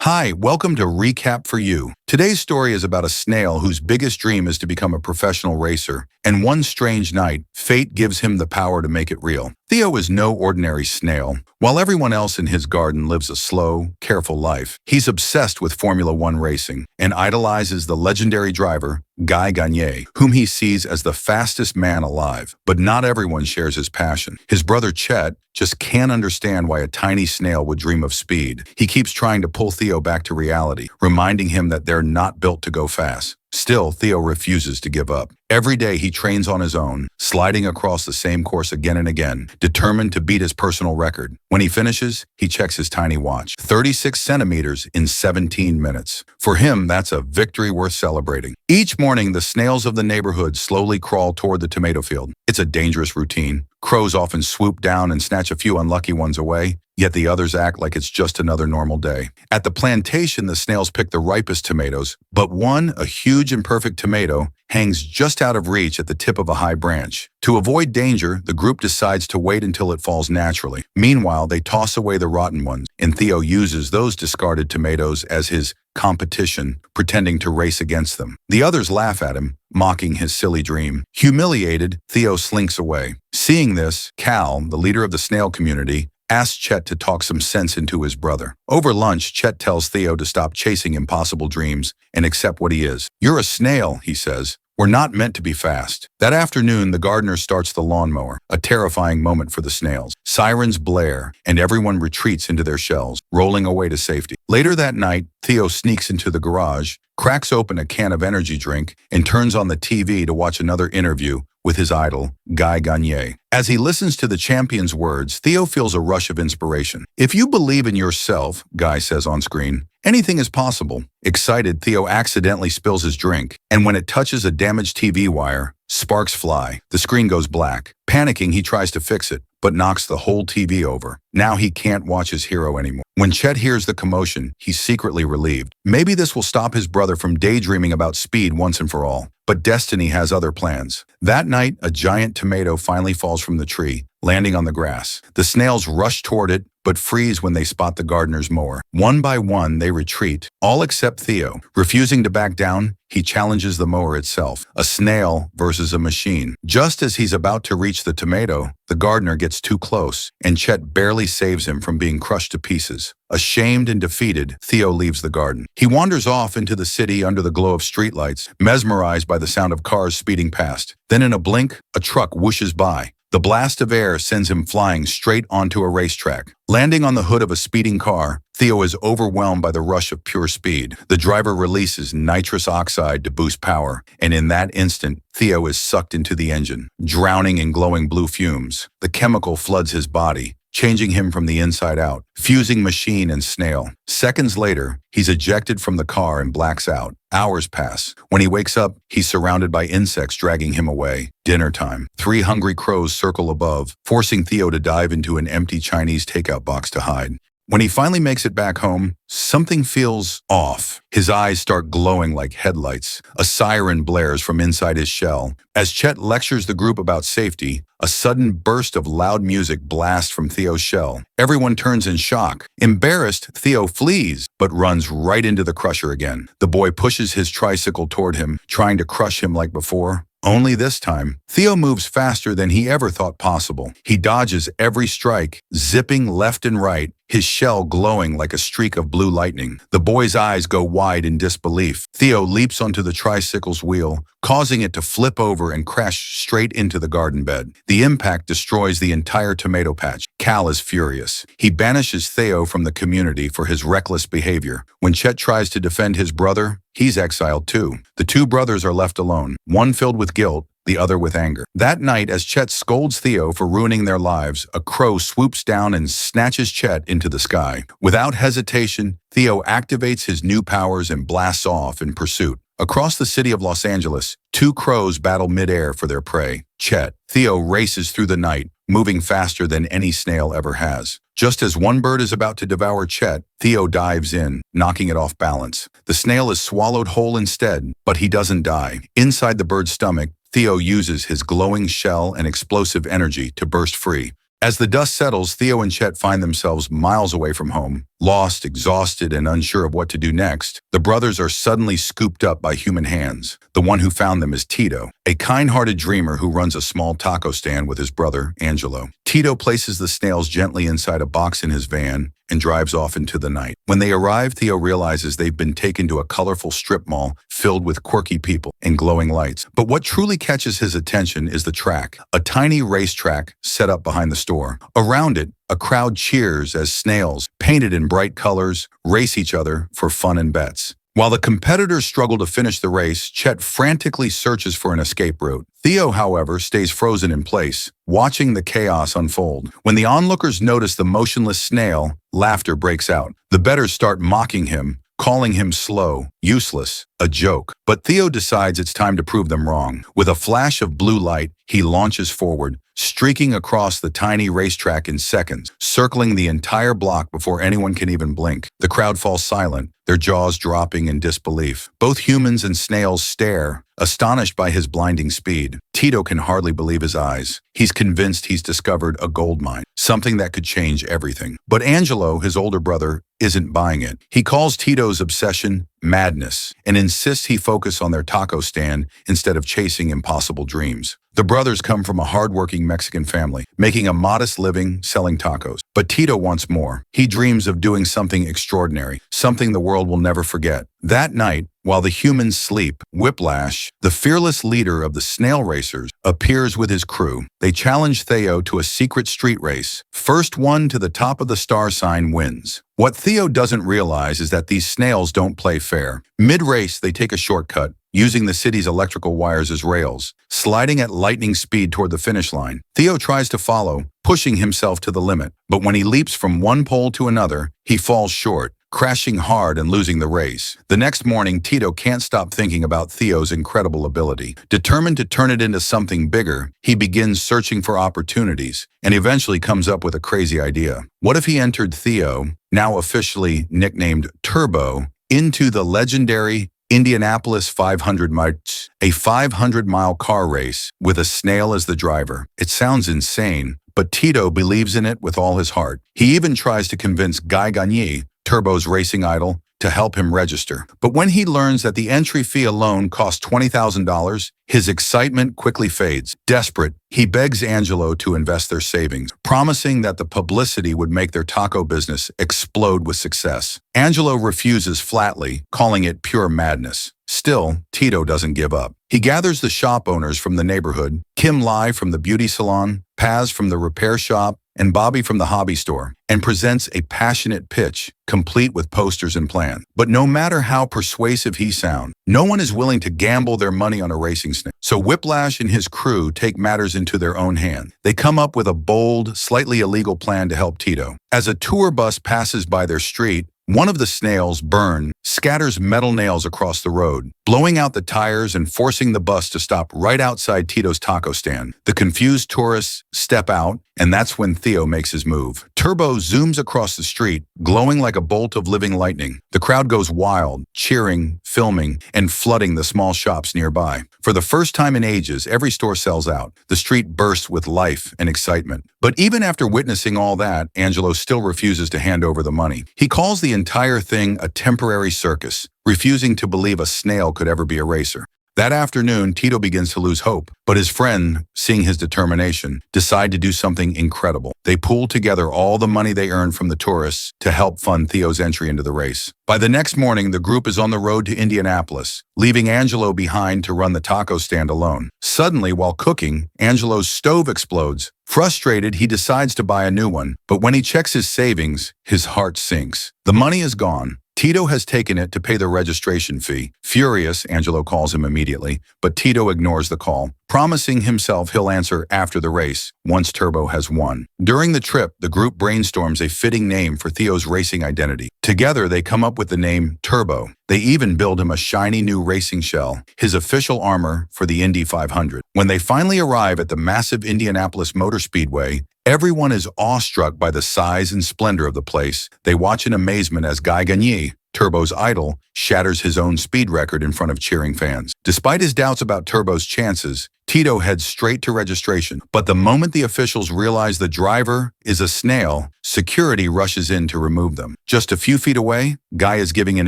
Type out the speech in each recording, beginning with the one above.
Hi, welcome to Recap for You. Today's story is about a snail whose biggest dream is to become a professional racer, and one strange night, fate gives him the power to make it real. Theo is no ordinary snail. While everyone else in his garden lives a slow, careful life, he's obsessed with Formula One racing and idolizes the legendary driver, Guy Gagné, whom he sees as the fastest man alive. But not everyone shares his passion. His brother Chet just can't understand why a tiny snail would dream of speed. He keeps trying to pull Theo back to reality, reminding him that they're not built to go fast. Still, Theo refuses to give up. Every day he trains on his own, sliding across the same course again and again, determined to beat his personal record. When he finishes, he checks his tiny watch. 36 centimeters in 17 minutes. For him, that's a victory worth celebrating. Each morning, the snails of the neighborhood slowly crawl toward the tomato field. It's a dangerous routine. Crows often swoop down and snatch a few unlucky ones away, yet the others act like it's just another normal day. At the plantation, the snails pick the ripest tomatoes, but one, a huge and perfect tomato, hangs just out of reach at the tip of a high branch. To avoid danger, the group decides to wait until it falls naturally. Meanwhile, they toss away the rotten ones, and Theo uses those discarded tomatoes as his competition, pretending to race against them. The others laugh at him, mocking his silly dream. Humiliated, Theo slinks away. Seeing this, Cal, the leader of the snail community, asks Chet to talk some sense into his brother. Over lunch, Chet tells Theo to stop chasing impossible dreams and accept what he is. "You're a snail," he says. "We're not meant to be fast." That afternoon, the gardener starts the lawnmower, a terrifying moment for the snails. Sirens blare, and everyone retreats into their shells, rolling away to safety. Later that night, Theo sneaks into the garage, cracks open a can of energy drink, and turns on the TV to watch another interview with his idol, Guy Gagné. As he listens to the champion's words, Theo feels a rush of inspiration. "If you believe in yourself," Guy says on screen, "anything is possible." Excited, Theo accidentally spills his drink, and when it touches a damaged TV wire, sparks fly. The screen goes black. Panicking, he tries to fix it, but knocks the whole TV over. Now he can't watch his hero anymore. When Chet hears the commotion, he's secretly relieved. Maybe this will stop his brother from daydreaming about speed once and for all. But destiny has other plans. That night, a giant tomato finally falls from the tree, landing on the grass. The snails rush toward it, but freeze when they spot the gardener's mower. One by one, they retreat, all except Theo. Refusing to back down, he challenges the mower itself, a snail versus a machine. Just as he's about to reach the tomato, the gardener gets too close, and Chet barely saves him from being crushed to pieces. Ashamed and defeated, Theo leaves the garden. He wanders off into the city under the glow of streetlights, mesmerized by the sound of cars speeding past. Then in a blink, a truck whooshes by. The blast of air sends him flying straight onto a racetrack. Landing on the hood of a speeding car, Theo is overwhelmed by the rush of pure speed. The driver releases nitrous oxide to boost power, and in that instant, Theo is sucked into the engine, drowning in glowing blue fumes. The chemical floods his body, changing him from the inside out, fusing machine and snail. Seconds later, he's ejected from the car and blacks out. Hours pass. When he wakes up, he's surrounded by insects dragging him away. Dinner time. 3 hungry crows circle above, forcing Theo to dive into an empty Chinese takeout box to hide. When he finally makes it back home, something feels off. His eyes start glowing like headlights. A siren blares from inside his shell. As Chet lectures the group about safety, a sudden burst of loud music blasts from Theo's shell. Everyone turns in shock. Embarrassed, Theo flees, but runs right into the crusher again. The boy pushes his tricycle toward him, trying to crush him like before. Only this time, Theo moves faster than he ever thought possible. He dodges every strike, zipping left and right, his shell glowing like a streak of blue lightning. The boy's eyes go wide in disbelief. Theo leaps onto the tricycle's wheel, causing it to flip over and crash straight into the garden bed. The impact destroys the entire tomato patch. Cal is furious. He banishes Theo from the community for his reckless behavior. When Chet tries to defend his brother, he's exiled too. The two brothers are left alone, one filled with guilt, the other with anger. That night, as Chet scolds Theo for ruining their lives, a crow swoops down and snatches Chet into the sky. Without hesitation, Theo activates his new powers and blasts off in pursuit. Across the city of Los Angeles, 2 crows battle midair for their prey. Chet. Theo races through the night, moving faster than any snail ever has. Just as one bird is about to devour Chet, Theo dives in, knocking it off balance. The snail is swallowed whole instead, but he doesn't die. Inside the bird's stomach, Theo uses his glowing shell and explosive energy to burst free. As the dust settles, Theo and Chet find themselves miles away from home. Lost, exhausted, and unsure of what to do next, the brothers are suddenly scooped up by human hands. The one who found them is Tito, a kind-hearted dreamer who runs a small taco stand with his brother, Angelo. Tito places the snails gently inside a box in his van and drives off into the night. When they arrive, Theo realizes they've been taken to a colorful strip mall filled with quirky people and glowing lights. But what truly catches his attention is the track, a tiny racetrack set up behind the store. Around it, a crowd cheers as snails, painted in bright colors, race each other for fun and bets. While the competitors struggle to finish the race, Chet frantically searches for an escape route. Theo, however, stays frozen in place, watching the chaos unfold. When the onlookers notice the motionless snail, laughter breaks out. The bettors start mocking him, calling him slow, useless, a joke. But Theo decides it's time to prove them wrong. With a flash of blue light, he launches forward, streaking across the tiny racetrack in seconds, circling the entire block before anyone can even blink. The crowd falls silent, their jaws dropping in disbelief. Both humans and snails stare, astonished by his blinding speed. Tito can hardly believe his eyes. He's convinced he's discovered a gold mine, something that could change everything. But Angelo, his older brother, isn't buying it. He calls Tito's obsession madness and insists he focus on their taco stand instead of chasing impossible dreams. The brothers come from a hardworking Mexican family, making a modest living selling tacos. But Tito wants more. He dreams of doing something extraordinary, something the world will never forget. That night, while the humans sleep, Whiplash, the fearless leader of the snail racers, appears with his crew. They challenge Theo to a secret street race. First one to the top of the star sign wins. What Theo doesn't realize is that these snails don't play fair. Mid-race, they take a shortcut, using the city's electrical wires as rails, sliding at lightning speed toward the finish line. Theo tries to follow, pushing himself to the limit. But when he leaps from one pole to another, he falls short, crashing hard and losing the race. The next morning, Tito can't stop thinking about Theo's incredible ability. Determined to turn it into something bigger, he begins searching for opportunities and eventually comes up with a crazy idea. What if he entered Theo, now officially nicknamed Turbo, into the legendary Indianapolis 500 miles, a 500-mile car race with a snail as the driver? It sounds insane, but Tito believes in it with all his heart. He even tries to convince Guy Gagné, Turbo's racing idol, to help him register. But when he learns that the entry fee alone costs $20,000, his excitement quickly fades. Desperate, he begs Angelo to invest their savings, promising that the publicity would make their taco business explode with success. Angelo refuses flatly, calling it pure madness. Still, Tito doesn't give up. He gathers the shop owners from the neighborhood, Kim Lai from the beauty salon, Paz from the repair shop, and Bobby from the hobby store, and presents a passionate pitch, complete with posters and plans. But no matter how persuasive he sounds, no one is willing to gamble their money on a racing snail. So Whiplash and his crew take matters into their own hands. They come up with a bold, slightly illegal plan to help Tito. As a tour bus passes by their street, one of the snails, Burn, scatters metal nails across the road, blowing out the tires and forcing the bus to stop right outside Tito's taco stand. The confused tourists step out, and that's when Theo makes his move. Turbo zooms across the street, glowing like a bolt of living lightning. The crowd goes wild, cheering, filming, and flooding the small shops nearby. For the first time in ages, every store sells out. The street bursts with life and excitement. But even after witnessing all that, Angelo still refuses to hand over the money. He calls the entire thing a temporary circus, refusing to believe a snail could ever be a racer. That afternoon, Tito begins to lose hope, but his friend, seeing his determination, decide to do something incredible. They pool together all the money they earned from the tourists to help fund Theo's entry into the race. By the next morning, the group is on the road to Indianapolis, leaving Angelo behind to run the taco stand alone. Suddenly, while cooking, Angelo's stove explodes. Frustrated, he decides to buy a new one, but when he checks his savings, his heart sinks. The money is gone. Tito has taken it to pay the registration fee. Furious, Angelo calls him immediately, but Tito ignores the call, promising himself he'll answer after the race, once Turbo has won. During the trip, the group brainstorms a fitting name for Theo's racing identity. Together, they come up with the name Turbo. They even build him a shiny new racing shell, his official armor for the Indy 500. When they finally arrive at the massive Indianapolis Motor Speedway, everyone is awestruck by the size and splendor of the place. They watch in amazement as Guy Gagné, Turbo's idol, shatters his own speed record in front of cheering fans. Despite his doubts about Turbo's chances, Tito heads straight to registration. But the moment the officials realize the driver is a snail, security rushes in to remove them. Just a few feet away, Guy is giving an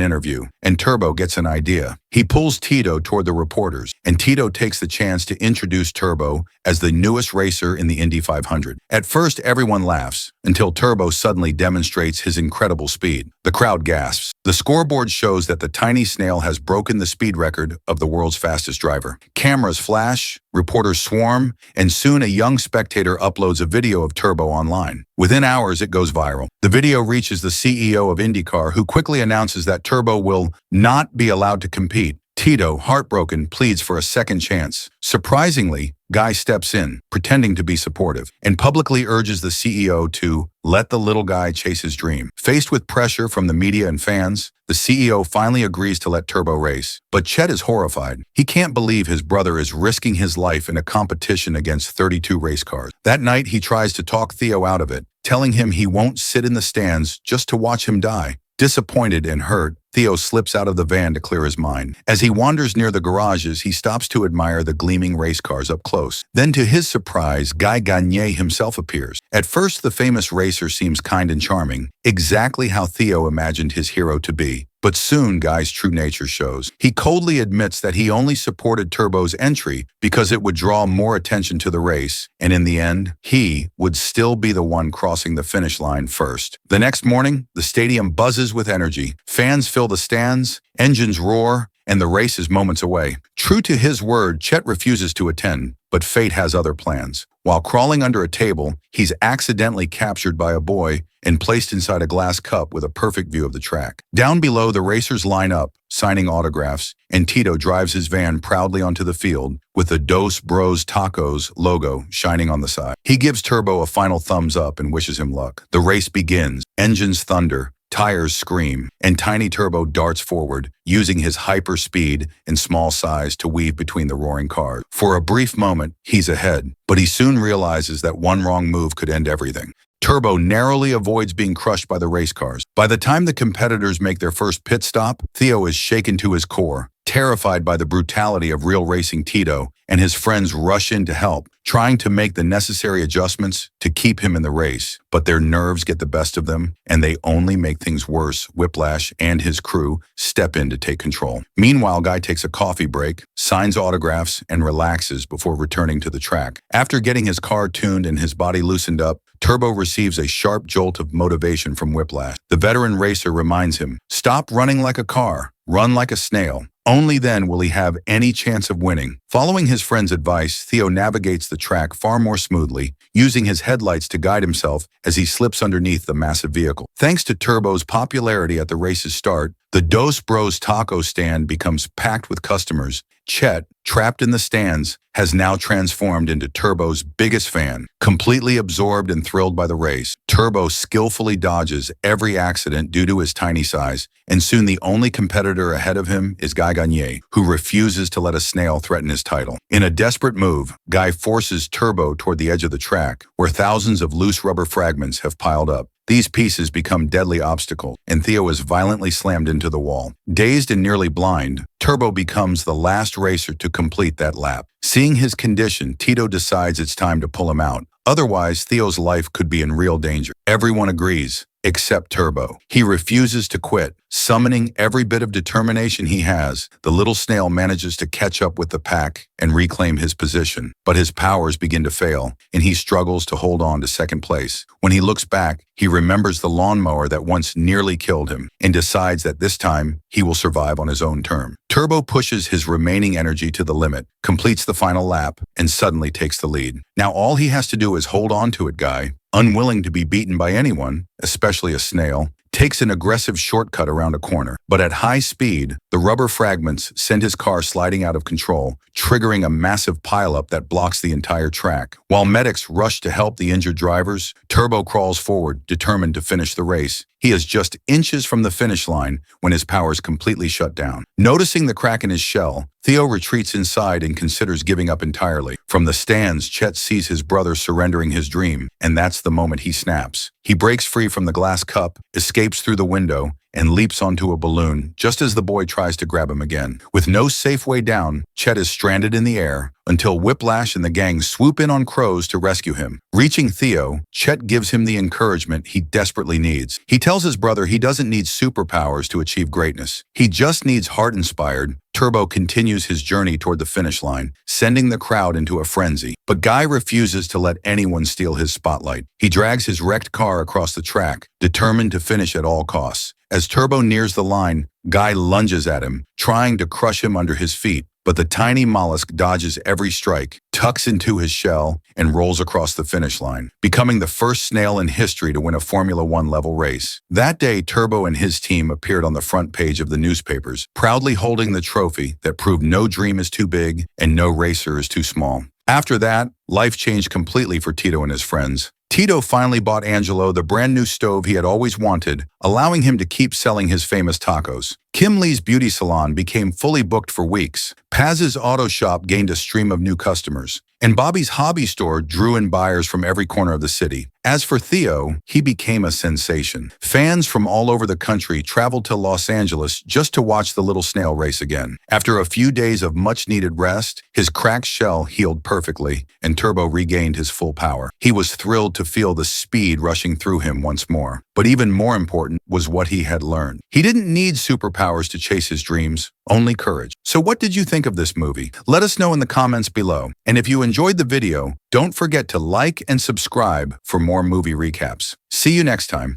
interview, and Turbo gets an idea. He pulls Tito toward the reporters, and Tito takes the chance to introduce Turbo as the newest racer in the Indy 500. At first, everyone laughs, until Turbo suddenly demonstrates his incredible speed. The crowd gasps. The scoreboard shows that the tiny snail has broken the speed record of the world's fastest driver. Cameras flash, reporters swarm, and soon a young spectator uploads a video of Turbo online. Within hours, it goes viral. The video reaches the CEO of IndyCar, who quickly announces that Turbo will not be allowed to compete. Tito, heartbroken, pleads for a second chance. Surprisingly, Guy steps in, pretending to be supportive, and publicly urges the CEO to let the little guy chase his dream. Faced with pressure from the media and fans, the CEO finally agrees to let Turbo race. But Chet is horrified. He can't believe his brother is risking his life in a competition against 32 race cars. That night, he tries to talk Theo out of it, telling him he won't sit in the stands just to watch him die. Disappointed and hurt, Theo slips out of the van to clear his mind. As he wanders near the garages, he stops to admire the gleaming race cars up close. Then, to his surprise, Guy Gagné himself appears. At first, the famous racer seems kind and charming, exactly how Theo imagined his hero to be. But soon, Guy's true nature shows. He coldly admits that he only supported Turbo's entry because it would draw more attention to the race, and in the end, he would still be the one crossing the finish line first. The next morning, the stadium buzzes with energy. Fans fill the stands, engines roar, and the race is moments away. True to his word, Chet refuses to attend, but fate has other plans. While crawling under a table, he's accidentally captured by a boy and placed inside a glass cup with a perfect view of the track. Down below, the racers line up, signing autographs, and Tito drives his van proudly onto the field with the Dos Bros Tacos logo shining on the side. He gives Turbo a final thumbs up and wishes him luck. The race begins. Engines thunder. Tires scream, and tiny Turbo darts forward, using his hyper speed and small size to weave between the roaring cars. For a brief moment, he's ahead, but he soon realizes that one wrong move could end everything. Turbo narrowly avoids being crushed by the race cars. By the time the competitors make their first pit stop, Theo is shaken to his core. Terrified by the brutality of real racing, Tito and his friends rush in to help, trying to make the necessary adjustments to keep him in the race. But their nerves get the best of them, and they only make things worse. Whiplash and his crew step in to take control. Meanwhile, Guy takes a coffee break, signs autographs, and relaxes before returning to the track. After getting his car tuned and his body loosened up, Turbo receives a sharp jolt of motivation from Whiplash. The veteran racer reminds him, "Stop running like a car, run like a snail." Only then will he have any chance of winning. Following his friend's advice, Theo navigates the track far more smoothly, using his headlights to guide himself as he slips underneath the massive vehicle. Thanks to Turbo's popularity at the race's start, the Dos Bros taco stand becomes packed with customers. Chet, trapped in the stands, has now transformed into Turbo's biggest fan. Completely absorbed and thrilled by the race, Turbo skillfully dodges every accident due to his tiny size, and soon the only competitor ahead of him is Guy Gagné, who refuses to let a snail threaten his title. In a desperate move, Guy forces Turbo toward the edge of the track, where thousands of loose rubber fragments have piled up. These pieces become deadly obstacles, and Theo is violently slammed into the wall. Dazed and nearly blind, Turbo becomes the last racer to complete that lap. Seeing his condition, Tito decides it's time to pull him out. Otherwise, Theo's life could be in real danger. Everyone agrees, except Turbo. He refuses to quit. Summoning every bit of determination he has, the little snail manages to catch up with the pack and reclaim his position. But his powers begin to fail, and he struggles to hold on to second place. When he looks back, he remembers the lawnmower that once nearly killed him and decides that this time he will survive on his own terms. Turbo pushes his remaining energy to the limit, completes the final lap, and suddenly takes the lead. Now all he has to do is hold on to it. Guy, unwilling to be beaten by anyone, especially a snail, takes an aggressive shortcut around a corner. But at high speed, the rubber fragments send his car sliding out of control, triggering a massive pileup that blocks the entire track. While medics rush to help the injured drivers, Turbo crawls forward, determined to finish the race. He is just inches from the finish line when his powers completely shut down. Noticing the crack in his shell, Theo retreats inside and considers giving up entirely. From the stands, Chet sees his brother surrendering his dream, and that's the moment he snaps. He breaks free from the glass cup, escapes through the window, and leaps onto a balloon just as the boy tries to grab him again. With no safe way down, Chet is stranded in the air until Whiplash and the gang swoop in on crows to rescue him. Reaching Theo, Chet gives him the encouragement he desperately needs. He tells his brother he doesn't need superpowers to achieve greatness. He just needs heart-inspired. Turbo continues his journey toward the finish line, sending the crowd into a frenzy. But Guy refuses to let anyone steal his spotlight. He drags his wrecked car across the track, determined to finish at all costs. As Turbo nears the line, Guy lunges at him, trying to crush him under his feet. But the tiny mollusk dodges every strike, tucks into his shell, and rolls across the finish line, becoming the first snail in history to win a Formula One level race. That day, Turbo and his team appeared on the front page of the newspapers, proudly holding the trophy that proved no dream is too big and no racer is too small. After that, life changed completely for Tito and his friends. Tito finally bought Angelo the brand new stove he had always wanted, allowing him to keep selling his famous tacos. Kim Lee's beauty salon became fully booked for weeks. Paz's auto shop gained a stream of new customers. And Bobby's hobby store drew in buyers from every corner of the city. As for Theo, he became a sensation. Fans from all over the country traveled to Los Angeles just to watch the little snail race again. After a few days of much-needed rest, his cracked shell healed perfectly, and Turbo regained his full power. He was thrilled to feel the speed rushing through him once more. But even more important was what he had learned. He didn't need superpowers to chase his dreams, only courage. So what did you think of this movie? Let us know in the comments below. And if you enjoyed the video, don't forget to like and subscribe for more movie recaps. See you next time.